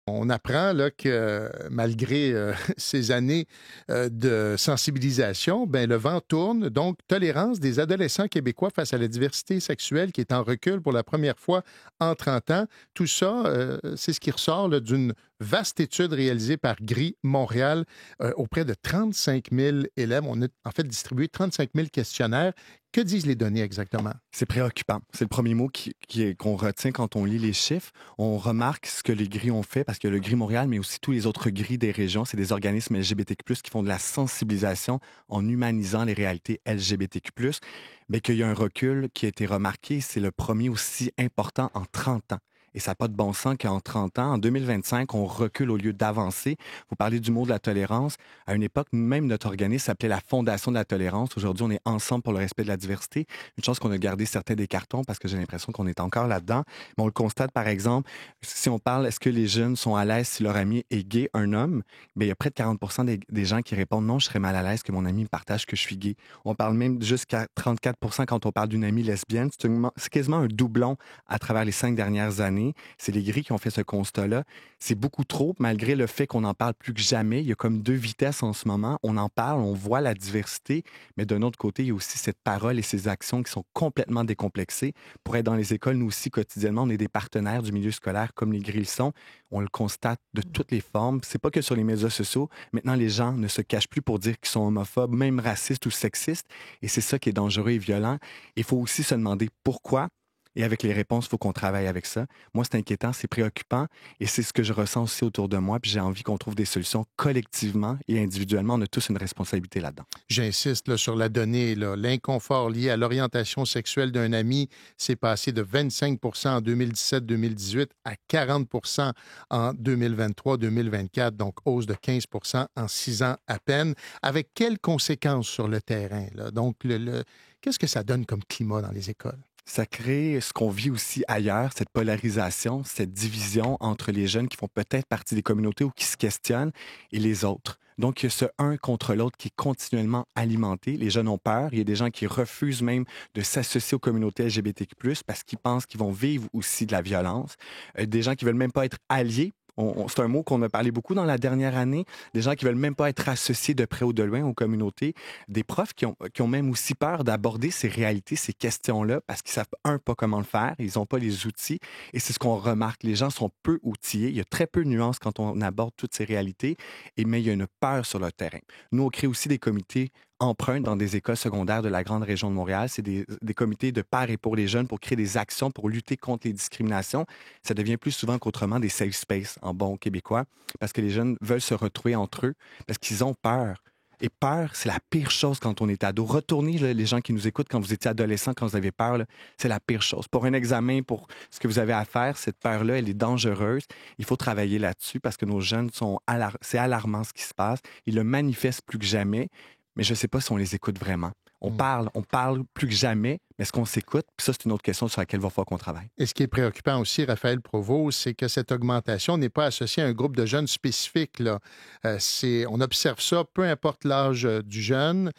On apprend là, que malgré ces années de sensibilisation, ben, le vent tourne. Donc, tolérance des adolescents québécois face à la diversité sexuelle qui est en recul pour la première fois en 30 ans. Tout ça, c'est ce qui ressort là, d'une vaste étude réalisée par GRI Montréal auprès de 35 000 élèves. On a en fait distribué 35 000 questionnaires. Que disent les données exactement? C'est préoccupant. C'est le premier mot qu'on retient quand on lit les chiffres. On remarque ce que les grilles ont fait, parce que le Gris Montréal, mais aussi tous les autres grilles des régions, c'est des organismes LGBTQ+, qui font de la sensibilisation en humanisant les réalités LGBTQ+, mais qu'il y a un recul qui a été remarqué. C'est le premier aussi important en 30 ans. Et ça n'a pas de bon sens qu'en 30 ans, en 2025, on recule au lieu d'avancer. Vous parlez du mot de la tolérance. À une époque, même notre organisme s'appelait la Fondation de la tolérance. Aujourd'hui, on est ensemble pour le respect de la diversité. Une chance qu'on a gardé certains des cartons parce que j'ai l'impression qu'on est encore là-dedans. Mais on le constate, par exemple, si on parle, est-ce que les jeunes sont à l'aise si leur ami est gay, un homme? Bien, il y a près de 40 des gens qui répondent non, je serais mal à l'aise que mon ami me partage que je suis gay. On parle même jusqu'à 34 quand on parle d'une amie lesbienne. C'est quasiment un doublon à travers les 5 dernières années. C'est les grilles qui ont fait ce constat-là. C'est beaucoup trop, malgré le fait qu'on en parle plus que jamais. Il y a comme 2 vitesses en ce moment. On en parle, on voit la diversité, mais d'un autre côté, il y a aussi cette parole et ces actions qui sont complètement décomplexées. Pour être dans les écoles, nous aussi, quotidiennement, on est des partenaires du milieu scolaire comme les grilles le sont. On le constate de toutes les formes. C'est pas que sur les médias sociaux. Maintenant, les gens ne se cachent plus pour dire qu'ils sont homophobes, même racistes ou sexistes. Et c'est ça qui est dangereux et violent. Il faut aussi se demander pourquoi. Et avec les réponses, il faut qu'on travaille avec ça. Moi, c'est inquiétant, c'est préoccupant et c'est ce que je ressens aussi autour de moi. Puis j'ai envie qu'on trouve des solutions collectivement et individuellement. On a tous une responsabilité là-dedans. J'insiste là, sur la donnée. Là. L'inconfort lié à l'orientation sexuelle d'un ami s'est passé de 25 en 2017-2018 à 40 en 2023-2024, donc hausse de 15 en 6 ans à peine. Avec quelles conséquences sur le terrain? Là? Donc, qu'est-ce que ça donne comme climat dans les écoles? Ça crée ce qu'on vit aussi ailleurs, cette polarisation, cette division entre les jeunes qui font peut-être partie des communautés ou qui se questionnent et les autres. Donc, il y a ce un contre l'autre qui est continuellement alimenté. Les jeunes ont peur. Il y a des gens qui refusent même de s'associer aux communautés LGBTQ+, parce qu'ils pensent qu'ils vont vivre aussi de la violence. Des gens qui veulent même pas être alliés. C'est un mot qu'on a parlé beaucoup dans la dernière année. Des gens qui veulent même pas être associés de près ou de loin aux communautés. Des profs qui ont même aussi peur d'aborder ces réalités, ces questions-là, parce qu'ils savent, pas comment le faire. Ils n'ont pas les outils. Et c'est ce qu'on remarque. Les gens sont peu outillés. Il y a très peu de nuances quand on aborde toutes ces réalités. Mais il y a une peur sur le terrain. Nous, on crée aussi des comités empruntent dans des écoles secondaires de la grande région de Montréal. C'est des comités de par et pour les jeunes pour créer des actions pour lutter contre les discriminations. Ça devient plus souvent qu'autrement des safe space en bon québécois parce que les jeunes veulent se retrouver entre eux parce qu'ils ont peur. Et peur, c'est la pire chose quand on est ado. Retournez, là, les gens qui nous écoutent, quand vous étiez adolescent, quand vous avez peur, là, c'est la pire chose. Pour un examen, pour ce que vous avez à faire, cette peur-là, elle est dangereuse. Il faut travailler là-dessus parce que nos jeunes c'est alarmant ce qui se passe. Ils le manifestent plus que jamais. Mais je ne sais pas si on les écoute vraiment. On parle plus que jamais, mais est-on s'écoute? Puis ça, c'est une autre question sur laquelle il va falloir qu'on travaille. Et ce qui est préoccupant aussi, Raphaël Provost, c'est que cette augmentation n'est pas associée à un groupe de jeunes spécifiques. Là. On observe ça, peu importe l'âge du jeune,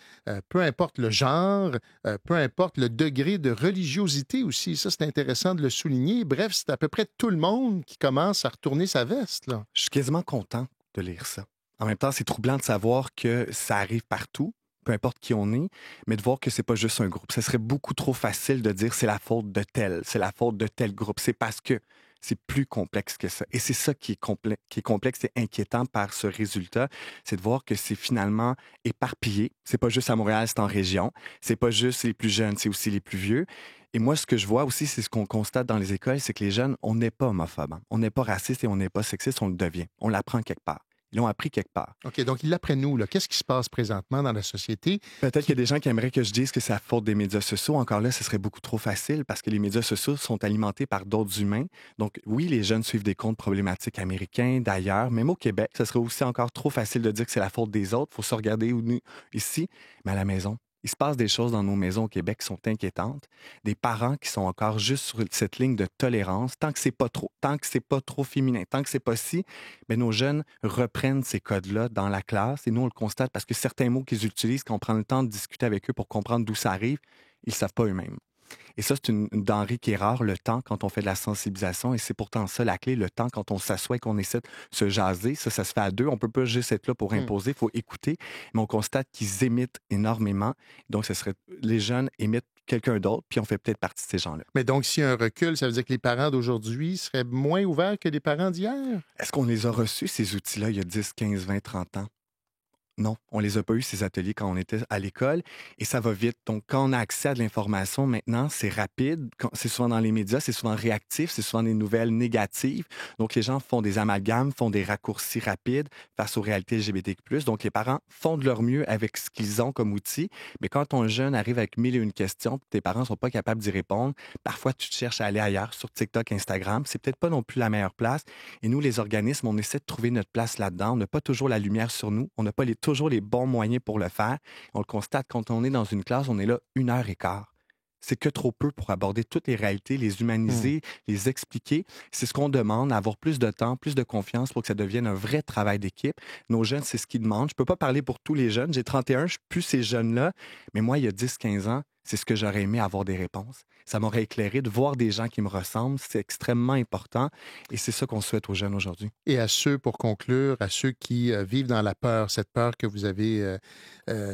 peu importe le genre, peu importe le degré de religiosité aussi. Ça, c'est intéressant de le souligner. Bref, c'est à peu près tout le monde qui commence à retourner sa veste. Là. Je suis quasiment content de lire ça. En même temps, c'est troublant de savoir que ça arrive partout, peu importe qui on est, mais de voir que c'est pas juste un groupe. Ce serait beaucoup trop facile de dire c'est la faute de tel, c'est la faute de tel groupe. C'est parce que c'est plus complexe que ça. Et c'est ça qui est complexe et inquiétant par ce résultat, c'est de voir que c'est finalement éparpillé. C'est pas juste à Montréal, c'est en région. C'est pas juste les plus jeunes, c'est aussi les plus vieux. Et moi, ce que je vois aussi, c'est ce qu'on constate dans les écoles, c'est que les jeunes, on n'est pas homophobe, hein. On n'est pas raciste et on n'est pas sexiste, on le devient. On l'apprend quelque part. Ils l'ont appris quelque part. OK, donc ils l'apprennent nous. Là. Qu'est-ce qui se passe présentement dans la société? Peut-être qu'il y a des gens qui aimeraient que je dise que c'est la faute des médias sociaux. Encore là, ce serait beaucoup trop facile parce que les médias sociaux sont alimentés par d'autres humains. Donc oui, les jeunes suivent des comptes problématiques américains, d'ailleurs. Même au Québec, ce serait aussi encore trop facile de dire que c'est la faute des autres. Il faut se regarder ici, mais à la maison. Il se passe des choses dans nos maisons au Québec qui sont inquiétantes. Des parents qui sont encore juste sur cette ligne de tolérance. Tant que c'est pas trop, tant que c'est pas trop féminin, tant que c'est pas si, ben nos jeunes reprennent ces codes-là dans la classe. Et nous, on le constate parce que certains mots qu'ils utilisent, quand on prend le temps de discuter avec eux pour comprendre d'où ça arrive, ils savent pas eux-mêmes. Et ça, c'est une denrée qui est rare, le temps, quand on fait de la sensibilisation. Et c'est pourtant ça la clé, le temps, quand on s'assoit et qu'on essaie de se jaser. Ça se fait à deux. On peut pas juste être là pour Hmm. imposer, il faut écouter. Mais on constate qu'ils émettent énormément. Donc, les jeunes émettent quelqu'un d'autre, puis on fait peut-être partie de ces gens-là. Mais donc, s'il y a un recul, ça veut dire que les parents d'aujourd'hui seraient moins ouverts que les parents d'hier? Est-ce qu'on les a reçus, ces outils-là, il y a 10, 15, 20, 30 ans? Non, on les a pas eu, ces ateliers, quand on était à l'école, et ça va vite. Donc, quand on a accès à de l'information maintenant, c'est rapide. C'est souvent dans les médias, c'est souvent réactif, c'est souvent des nouvelles négatives. Donc, les gens font des amalgames, font des raccourcis rapides face aux réalités LGBTQ+. Donc, les parents font de leur mieux avec ce qu'ils ont comme outil. Mais quand ton jeune arrive avec mille et une questions, puis tes parents sont pas capables d'y répondre, parfois, tu te cherches à aller ailleurs, sur TikTok, Instagram. C'est peut-être pas non plus la meilleure place. Et nous, les organismes, on essaie de trouver notre place là-dedans. On n'a pas toujours la lumière sur nous. On n'a pas toujours les bons moyens pour le faire. On le constate quand on est dans une classe, on est là 1 heure et quart. C'est que trop peu pour aborder toutes les réalités, les humaniser, les expliquer. C'est ce qu'on demande, avoir plus de temps, plus de confiance pour que ça devienne un vrai travail d'équipe. Nos jeunes, c'est ce qu'ils demandent. Je peux pas parler pour tous les jeunes. J'ai 31, je suis plus ces jeunes-là. Mais moi, il y a 10, 15 ans, c'est ce que j'aurais aimé avoir des réponses. Ça m'aurait éclairé de voir des gens qui me ressemblent. C'est extrêmement important et c'est ça qu'on souhaite aux jeunes aujourd'hui. Et à ceux, pour conclure, à ceux qui vivent dans la peur, cette peur que vous avez,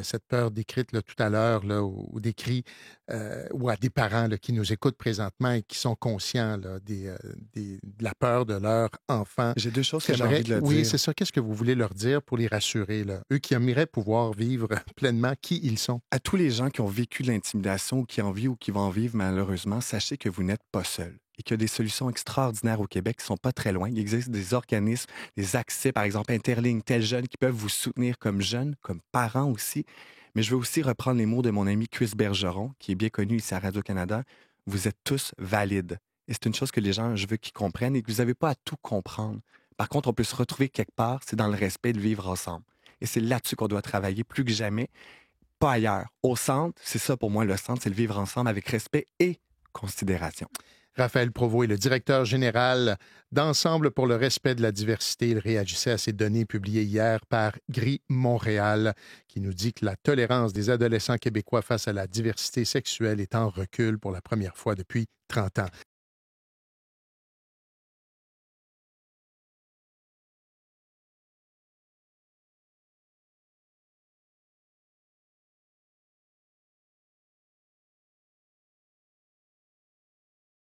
cette peur décrite là, tout à l'heure, là, ou décrit, ou à des parents là, qui nous écoutent présentement et qui sont conscients là, de la peur de leur enfant. J'ai 2 choses que j'ai envie de leur Oui, dire. c'est ça. Qu'est-ce que vous voulez leur dire pour les rassurer, là? Eux qui aimeraient pouvoir vivre pleinement qui ils sont. À tous les gens qui ont vécu de l'intimidation ou qui en vivent ou qui vont en vivre malheureusement, sachez que vous n'êtes pas seuls et qu'il y a des solutions extraordinaires au Québec qui ne sont pas très loin. Il existe des organismes, des accès, par exemple Interligne, Tel Jeune, qui peuvent vous soutenir comme jeunes, comme parents aussi. Mais je veux aussi reprendre les mots de mon ami Chris Bergeron, qui est bien connu ici à Radio-Canada. Vous êtes tous valides. Et c'est une chose que les gens, je veux qu'ils comprennent et que vous n'avez pas à tout comprendre. Par contre, on peut se retrouver quelque part, c'est dans le respect de vivre ensemble. Et c'est là-dessus qu'on doit travailler plus que jamais. Pas ailleurs. Au centre, c'est ça pour moi le centre, c'est le vivre ensemble avec respect et considération. Raphaël Provost est le directeur général d'Ensemble pour le respect de la diversité. Il réagissait à ces données publiées hier par Gris Montréal, qui nous dit que la tolérance des adolescents québécois face à la diversité sexuelle est en recul pour la première fois depuis 30 ans.